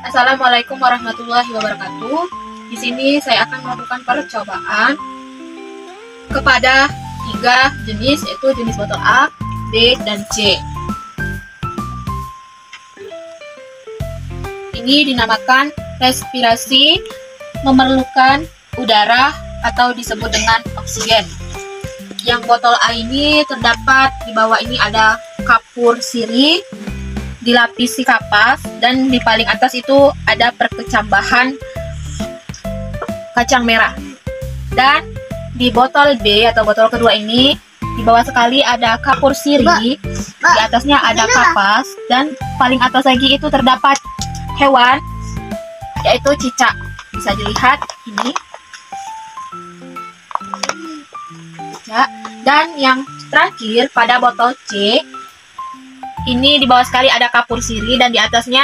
Assalamualaikum warahmatullahi wabarakatuh. Di sini saya akan melakukan percobaan kepada 3 jenis, yaitu jenis botol A, B, dan C. Ini dinamakan respirasi memerlukan udara atau disebut dengan oksigen. Yang botol A ini terdapat di bawah ini ada kapur sirih, dilapisi kapas, dan di paling atas itu ada perkecambahan kacang merah. Dan di botol B atau botol kedua ini di bawah sekali ada kapur sirih, di atasnya ada kapas, dan paling atas lagi itu terdapat hewan, yaitu cicak. Bisa dilihat ini cicak. Dan yang terakhir pada botol C ini di bawah sekali ada kapur sirih dan di atasnya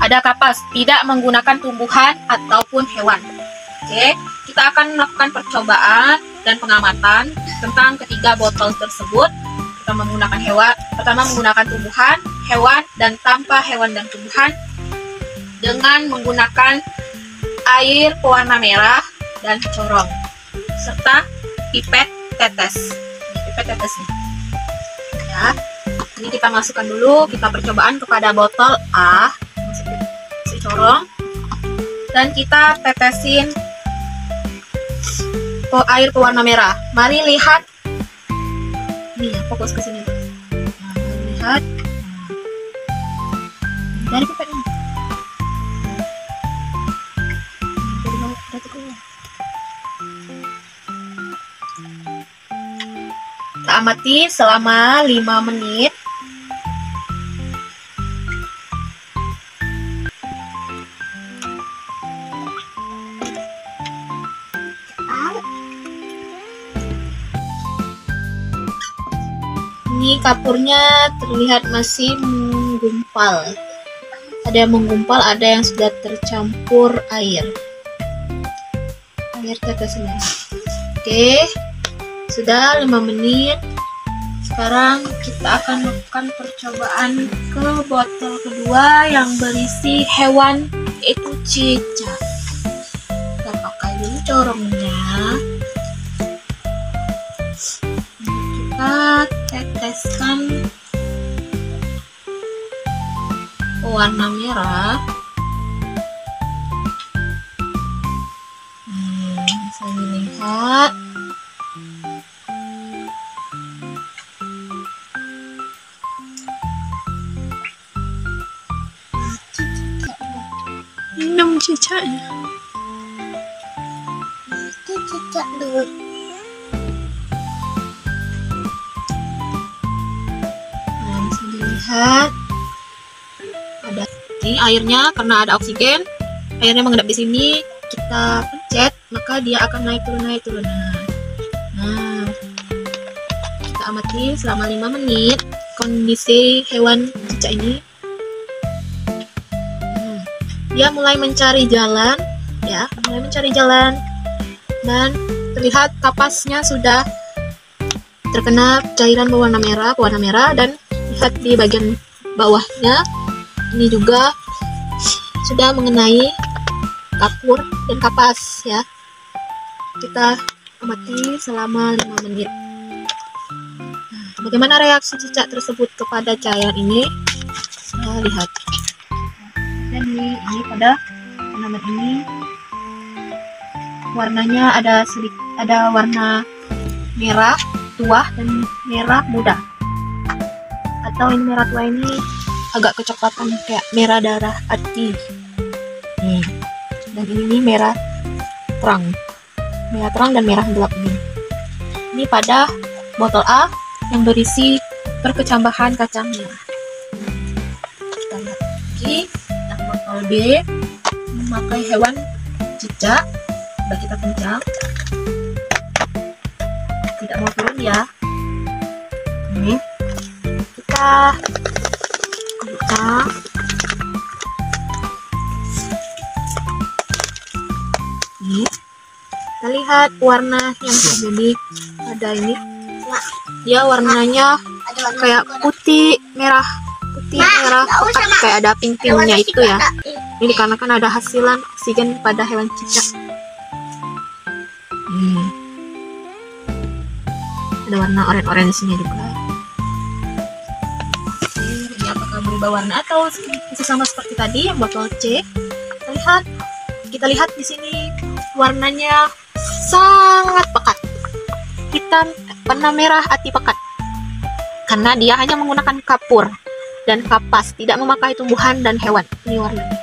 ada kapas, tidak menggunakan tumbuhan ataupun hewan. Oke, kita akan melakukan percobaan dan pengamatan tentang ketiga botol tersebut. Kita menggunakan hewan, pertama menggunakan tumbuhan, hewan, dan tanpa hewan dan tumbuhan dengan menggunakan air pewarna merah dan corong serta pipet tetes. Pipet tetes nih. Ya. Ini kita masukkan dulu, kita percobaan kepada botol A, masukin si corong, dan kita tetesin air pewarna merah. Mari lihat, nih ya, fokus ke sini. Nah, mari lihat, dari pipetnya. Kita amati selama 5 menit. Ini kapurnya terlihat masih menggumpal. Ada yang menggumpal, ada yang sudah tercampur air tetesnya. Oke, sudah 5 menit. Sekarang kita akan melakukan percobaan ke botol kedua yang berisi hewan, yaitu cicak. Kita pakai dulu corongnya. Kita teteskan warna merah. Bisa dilihat. Minum cicaknya. Itu cicak dulu. Nah, bisa dilihat ada ini airnya, karena ada oksigen, airnya mengendap di sini. Kita pencet, maka dia akan naik turun. Nah, kita amati selama 5 menit kondisi hewan cicak ini. Dia mulai mencari jalan, ya, dan terlihat kapasnya sudah terkena cairan pewarna merah, dan lihat di bagian bawahnya ini juga sudah mengenai kapur dan kapas, ya. Kita amati selama 5 menit. Nah, bagaimana reaksi cicak tersebut kepada cairan ini? Kita lihat. Dan ini pada tanaman ini warnanya ada warna merah tua dan merah muda. Atau ini merah tua ini agak kecoklatan kayak merah darah hati. Dan ini merah terang dan merah gelap ini. Ini pada botol A yang berisi perkecambahan kacang merah. Kita lihat lagi yang botol B memakai hewan cicak. Coba kita pencet, tidak mau turun ya. Ini kita buka. Kita lihat warna yang terjadi pada ini. Dia warnanya kayak putih merah pekat, kayak ada pink-pinknya itu ya. Ini karena kan ada hasilan oksigen pada hewan cicak. Ada warna orange-nya juga. Ini apakah berubah warna atau masih sama seperti tadi yang botol C? Kita lihat di sini warnanya sangat pekat, hitam, warna merah ati pekat, karena dia hanya menggunakan kapur dan kapas, tidak memakai tumbuhan dan hewan. Ini warnanya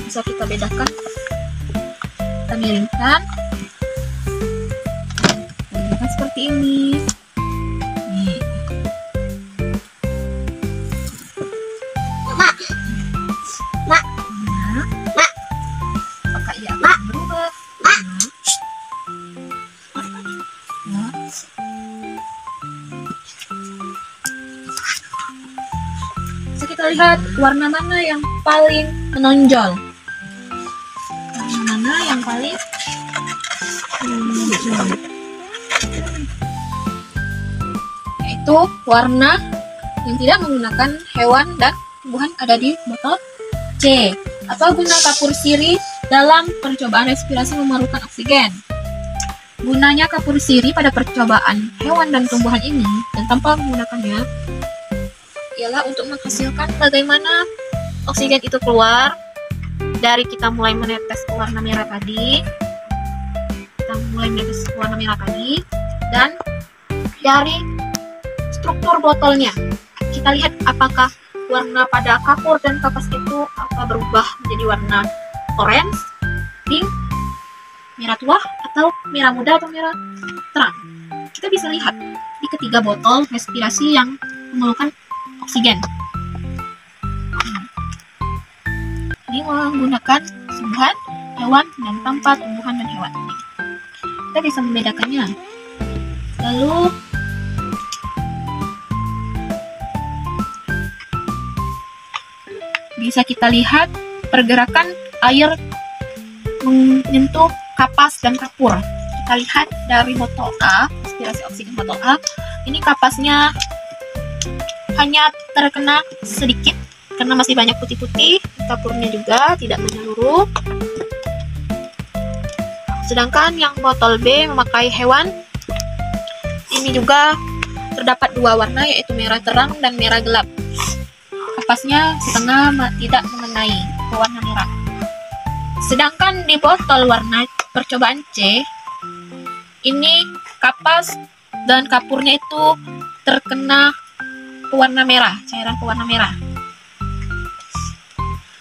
bisa kita bedakan. Kita miringkan seperti ini. Nih. Apakah ia akan berubah? Bisa kita lihat warna mana yang paling menonjol. Warna mana yang paling menonjol? Yaitu warna yang tidak menggunakan hewan dan tumbuhan ada di botol C. Apa guna kapur sirih dalam percobaan respirasi memerlukan oksigen? Gunanya kapur sirih pada percobaan hewan dan tumbuhan ini dan tanpa menggunakannya ialah untuk menghasilkan bagaimana oksigen itu keluar dari kita mulai menetes ke warna merah tadi. Dan dari struktur botolnya. Kita lihat apakah warna pada kapur dan kapas itu berubah menjadi warna orange, pink, merah tua, atau merah muda atau merah terang. Kita bisa lihat di ketiga botol respirasi yang memerlukan oksigen. Ini menggunakan tumbuhan, hewan, dan tanpa tumbuhan dan hewan. Kita bisa membedakannya. Lalu bisa kita lihat pergerakan air menyentuh kapas dan kapur. Kita lihat dari botol A, respirasi oksigen botol A, ini kapasnya hanya terkena sedikit karena masih banyak putih-putih, kapurnya juga tidak menyeluruh. Sedangkan yang botol B memakai hewan, ini juga terdapat dua warna, yaitu merah terang dan merah gelap. Kapasnya setengah tidak mengenai ke warna merah. Sedangkan di botol warna percobaan C, ini kapas dan kapurnya itu terkena ke warna merah, cairan ke warna merah.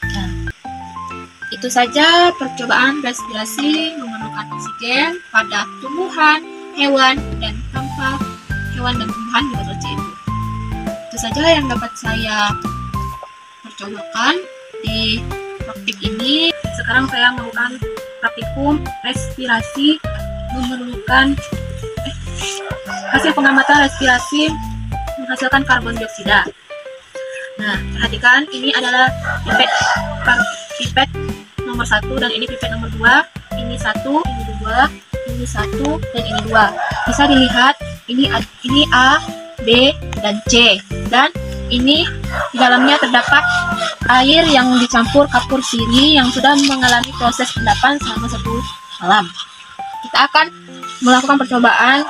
Nah, itu saja percobaan respirasi memerlukan oksigen pada tumbuhan, hewan, dan tanpa hewan dan tumbuhan di botol C itu. Itu saja yang dapat saya percobakan di praktik ini. Sekarang saya melakukan praktikum respirasi memerlukan hasil pengamatan respirasi menghasilkan karbon dioksida. Nah, perhatikan, ini adalah pipet nomor 1 dan ini pipet nomor 2. Ini 1, ini 2, ini 1 dan ini 2. Bisa dilihat ini A, B, dan C. Dan ini di dalamnya terdapat air yang dicampur kapur sirih yang sudah mengalami proses endapan selama 1 malam. Kita akan melakukan percobaan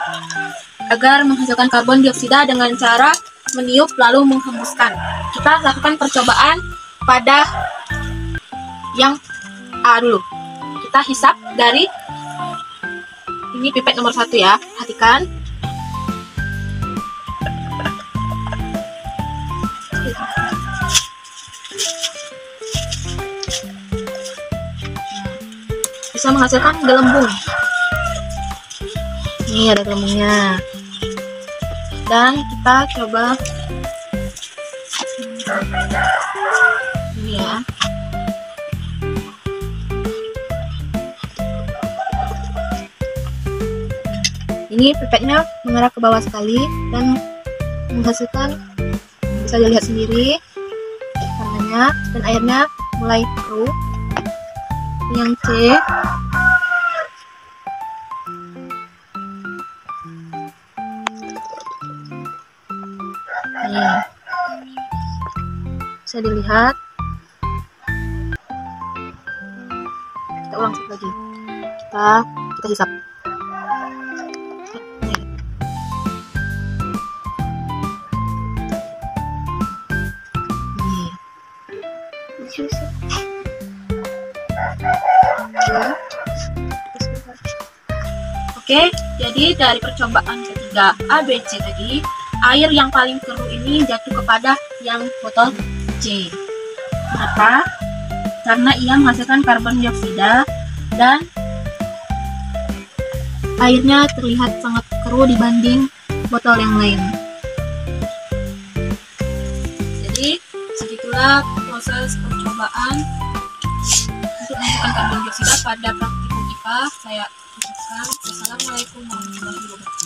agar menghasilkan karbon dioksida dengan cara meniup lalu menghembuskan. Kita lakukan percobaan pada yang A dulu. Kita hisap dari ini pipet nomor 1 ya. Perhatikan. Bisa menghasilkan gelembung. Ini ada gelembungnya. Dan kita coba ini ya. Ini pipetnya mengarah ke bawah sekali dan menghasilkan, bisa dilihat sendiri warnanya, dan airnya mulai keruh. Yang C Nih, bisa dilihat. Kita ulang sekali lagi. Kita hisap. Nih. Oke, jadi dari percobaan ketiga ABC tadi, air yang paling keruh ini jatuh kepada yang botol C. Kenapa? Karena ia menghasilkan karbon dioksida dan airnya terlihat sangat keruh dibanding botol yang lain. Jadi, segitulah proses percobaan untuk menentukan karbon dioksida pada praktikum IPA. Saya ucapkan wassalamualaikum warahmatullahi wabarakatuh.